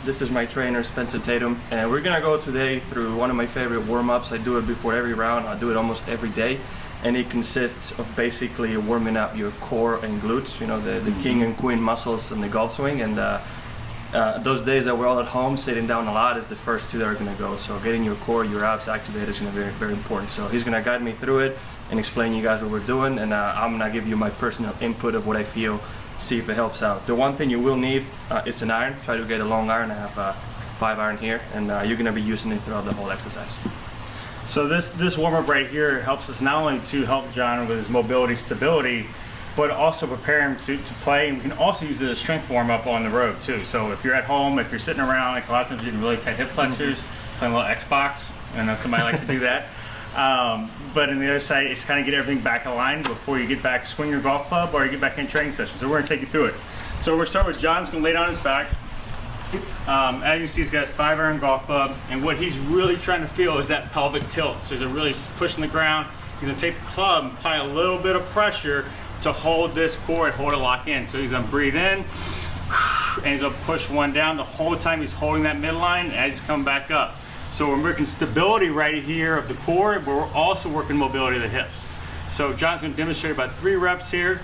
This is my trainer, Spencer Tatum, and we're gonna go today through one of my favorite warm-ups. I do it before every round. I do it almost every day, and it consists of basically warming up your core and glutes, you know, the king and queen muscles in the golf swing. And those days that we're all at home sitting down a lot is the first two that are gonna go. So getting your core, your abs activated is gonna be very, very important. So he's gonna guide me through it and explain you guys what we're doing, and I'm gonna give you my personal input of what I feel, see if it helps out. The one thing you will need is an iron. Try to get a long iron. I have a 5-iron here, and you're gonna be using it throughout the whole exercise. So this warm-up right here helps us not only to help Jon with his mobility, stability, but also prepare him to play. And we can also use it as a strength warm-up on the road too. So if you're at home, if you're sitting around, like a lot of times you're doing really tight hip flexors, playing a little Xbox. I know somebody likes to do that. But on the other side, it's kind of get everything back aligned before you get back, swing your golf club, or you get back in training session. So we're gonna take you through it. So we're gonna start with Jon's gonna lay down his back. As you see, he's got his 5-iron golf club, and what he's really trying to feel is that pelvic tilt. So he's really pushing the ground. He's gonna take the club and apply a little bit of pressure to hold this core and hold it lock in. So he's gonna breathe in, and he's gonna push one down the whole time he's holding that midline as he's coming back up. So we're working stability right here of the core, but we're also working mobility of the hips. So Jon's gonna demonstrate about 3 reps here.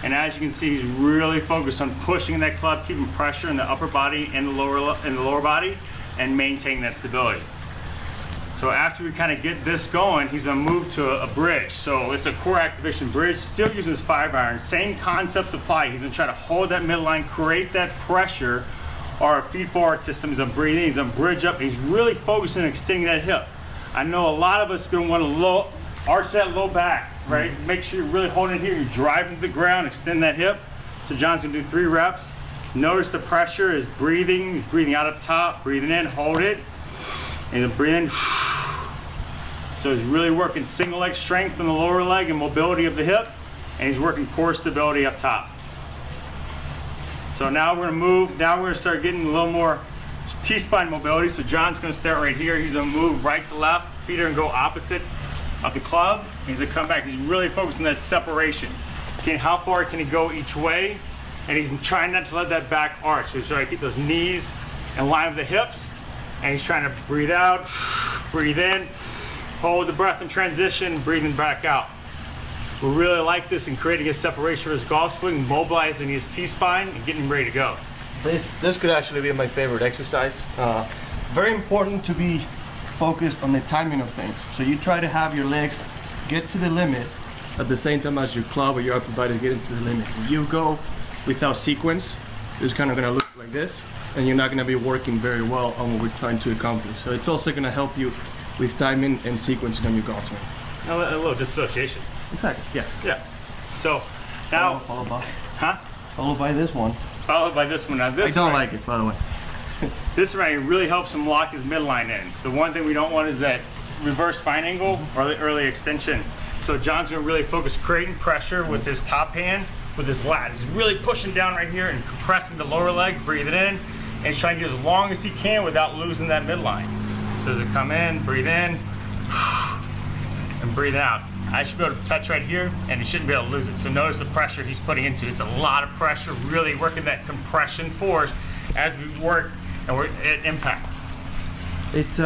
And as you can see, he's really focused on pushing that club, keeping pressure in the upper body and the lower body, and maintaining that stability. So after we kind of get this going, he's gonna move to a bridge. So it's a core activation bridge, still using his 5-iron. Same concepts apply. He's gonna try to hold that midline, create that pressure, or a feed forward system. He's gonna breathe in, he's gonna bridge up. He's really focusing on extending that hip. I know a lot of us gonna wanna arch that low back, right? Make sure you're really holding it here. You're driving to the ground, extend that hip. So Jon's gonna do 3 reps. Notice the pressure is breathing. He's breathing out up top, breathing in, hold it. And then breathe in. So he's really working single leg strength in the lower leg and mobility of the hip. And he's working core stability up top. So now we're gonna move. Now we're gonna start getting a little more T-spine mobility. So Jon's gonna start right here. He's gonna move right to left. Feet are gonna go opposite of the club. He's gonna come back. He's really focused on that separation. Okay, how far can he go each way? And he's trying not to let that back arch. So he's trying to keep those knees in line with the hips. And he's trying to breathe out, breathe in, hold the breath in transition, breathing back out. We really like this in creating a separation for his golf swing, mobilizing his T-spine and getting him ready to go. This could actually be my favorite exercise. Very important to be focused on the timing of things. So you try to have your legs get to the limit at the same time as your club or your upper body getting to the limit. If you go without sequence, it's kind of gonna look like this, and you're not gonna be working very well on what we're trying to accomplish. So it's also gonna help you with timing and sequencing on your golf swing. A little dissociation. Exactly, yeah. Yeah. So now, Followed by this one. Followed by this one. Now this I don't like it, by the way. This right here really helps him lock his midline in. The one thing we don't want is that reverse spine angle or the early extension. So Jon's gonna really focus creating pressure with his top hand, with his lat. He's really pushing down right here and compressing the lower leg, breathe it in, and he's trying to get as long as he can without losing that midline. So as it come in, breathe in, and breathe out. I should be able to touch right here, and he shouldn't be able to lose it. So notice the pressure he's putting into it. It's a lot of pressure, really working that compression force as we work and we're at impact. It's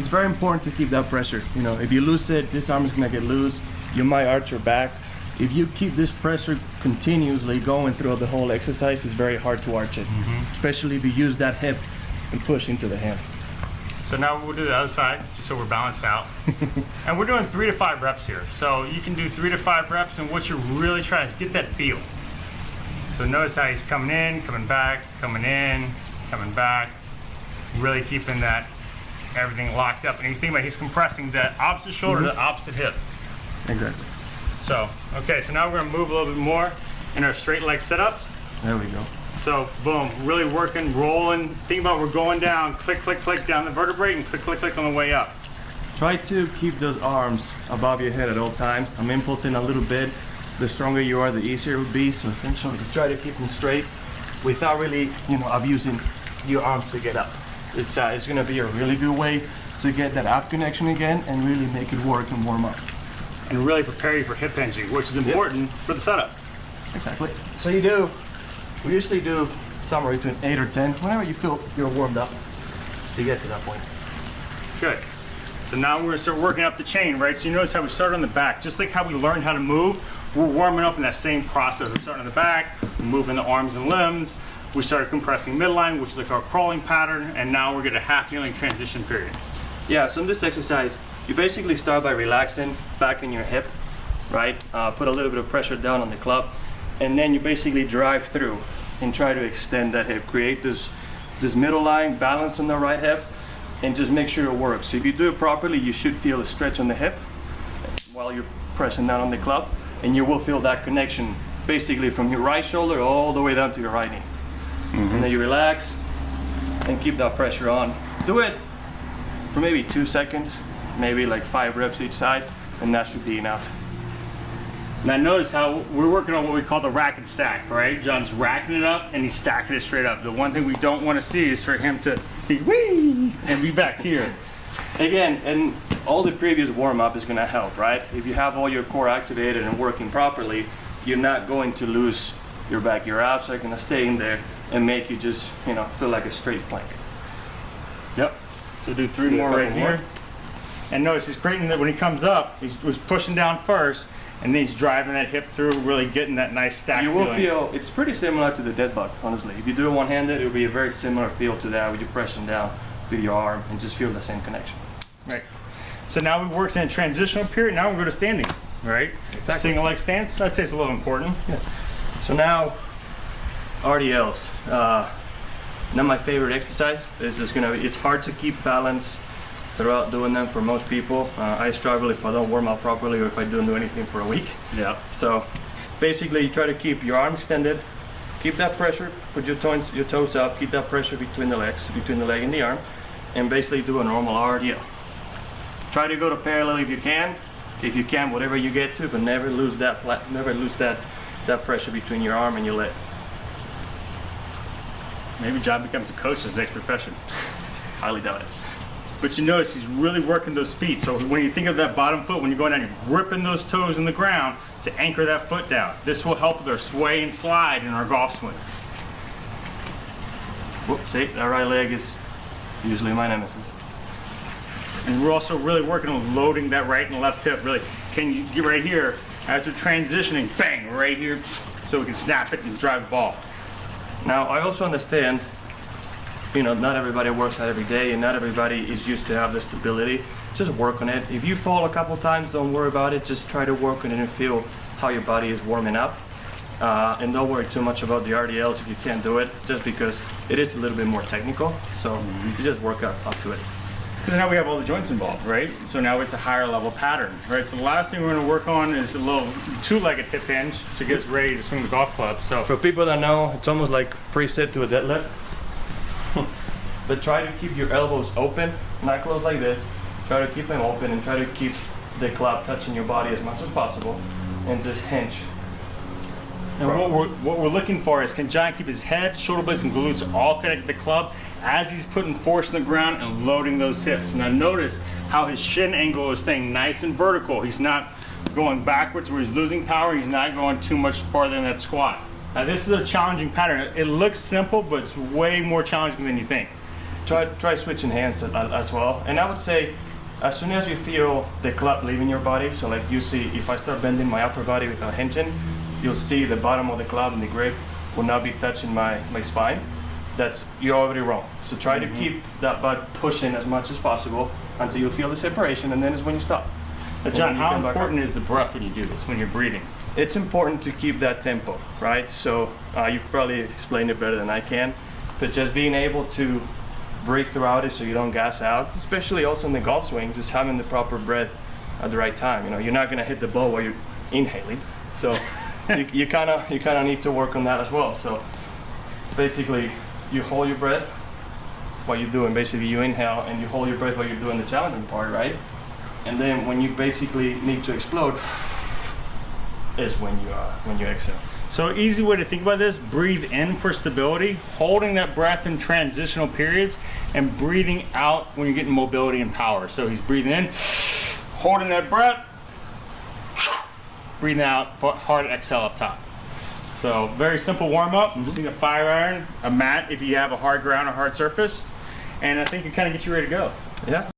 very important to keep that pressure. You know, if you lose it, this arm is gonna get loose. You might arch your back. If you keep this pressure continuously going throughout the whole exercise, it's very hard to arch it, especially if you use that hip and push into the hand. So now we'll do the other side, just so we're balanced out. And we're doing 3 to 5 reps here. So you can do 3 to 5 reps, and what you're really trying to get that feel. So notice how he's coming in, coming back, coming in, coming back, really keeping that everything locked up. And he's thinking about he's compressing the opposite shoulder to the opposite hip. Exactly. So, okay, so now we're gonna move a little bit more in our straight leg setups. There we go. So, boom, really working, rolling. Think about we're going down, click, click, click down the vertebrae, and click, click, click on the way up. Try to keep those arms above your head at all times. I'm impulsing a little bit. The stronger you are, the easier it would be. So essentially, try to keep them straight without really, abusing your arms to get up. It's gonna be a really good way to get that ab connection again and really make it work and warm up. And really prepare you for hip hinging, which is important for the setup. Exactly. So we usually do somewhere between 8 or 10, whenever you feel you're warmed up to get to that point. Good. So now we're gonna start working up the chain, right? So you notice how we start on the back, just like how we learned how to move, we're warming up in that same process. We're starting on the back, we're moving the arms and limbs, we started compressing midline, which is like our crawling pattern, and now we're getting a half kneeling transition period. Yeah, so in this exercise, you basically start by relaxing back in your hip, right? Put a little bit of pressure down on the club, and then you basically drive through and try to extend that hip. Create this middle line, balance on the right hip, and just make sure it works. If you do it properly, you should feel a stretch on the hip while you're pressing down on the club, and you will feel that connection basically from your right shoulder all the way down to your right knee. And then you relax and keep that pressure on. Do it for maybe 2 seconds, maybe like 5 reps each side, and that should be enough. Now notice how we're working on what we call the rack and stack, right? John's racking it up and he's stacking it straight up. The one thing we don't want to see is for him to be wee and be back here. Again, and all the previous warm-up is going to help, right? If you have all your core activated and working properly, you're not going to lose your back. Your abs are going to stay in there and make you just, you know, feel like a straight plank. Yep. So do 3 more right here. And notice he's creating that when he comes up, he was pushing down first, and then he's driving that hip through, really getting that nice stack You will feeling. feel, it's pretty similar to the dead bug, honestly. If you do it one-handed, it will be a very similar feel to that with you pressing down with your arm and just feel the same connection. Right. So now we worked in a transitional period, now we're going to standing, right? Exactly. Single leg stance, I'd say it's a little important. Yeah. So now, RDLs. Not my favorite exercise. This is gonna. It's hard to keep balance throughout doing them for most people. I struggle if I don't warm up properly or if I don't do anything for a week. Yeah. So basically, you try to keep your arm extended, keep that pressure, put your toes up, keep that pressure between the legs, between the leg and the arm, and basically do a normal RDL. Try to go to parallel if you can. If you can, whatever you get to, but never lose that pressure between your arm and your leg. Maybe John becomes a coach in his next profession. Highly doubt it. But you notice he's really working those feet. So when you think of that bottom foot, when you're going down, you're gripping those toes in the ground to anchor that foot down. This will help with our sway and slide in our golf swing. Whoops, see, that right leg is usually my nemesis. And we're also really working on loading that right and left hip. Really, can you get right here as we're transitioning, bang, right here, so we can snap it and drive the ball. Now, I also understand, you know, not everybody works out every day and not everybody is used to have the stability. Just work on it. If you fall a couple times, don't worry about it. Just try to work on it and feel how your body is warming up. And don't worry too much about the RDLs if you can't do it, just because it is a little bit more technical. So you just work up to it. Because now we have all the joints involved, right? So now it's a higher level pattern, right? So the last thing we're going to work on is a little 2-legged hip hinge to get us ready to swing the golf club. So for people that know, it's almost like preset to a deadlift. But try to keep your elbows open, not closed like this. Try to keep them open and try to keep the club touching your body as much as possible, and just hinge. And what we're looking for is, can John keep his head, shoulder blades, and glutes all connected to the club as he's putting force in the ground and loading those hips. Now notice how his shin angle is staying nice and vertical. He's not going backwards where he's losing power. He's not going too much farther in that squat. Now this is a challenging pattern. It looks simple, but it's way more challenging than you think. Try switching hands as well. And I would say, as soon as you feel the club leaving your body, so like you see, if I start bending my upper body without hinging, you'll see the bottom of the club and the grip will not be touching my spine. You're already wrong. So try to keep that butt pushing as much as possible until you feel the separation, and then is when you stop. But John, how important is the breath when you do this, when you're breathing? It's important to keep that tempo, right? So you could probably explain it better than I can, but just being able to breathe throughout it so you don't gas out, especially also in the golf swing, just having the proper breath at the right time. You know, you're not gonna hit the ball while you're inhaling, so you kind of need to work on that as well. So basically, you hold your breath while you're doing. Basically, you inhale and you hold your breath while you're doing the challenging part, right? And then when you basically need to explode, is when you exhale. So easy way to think about this: breathe in for stability, holding that breath in transitional periods, and breathing out when you're getting mobility and power. So he's breathing in, holding that breath, breathing out, hard exhale up top. So very simple warm up. Just need a fire iron, a mat if you have a hard ground or hard surface, and I think it kind of gets you ready to go. Yeah.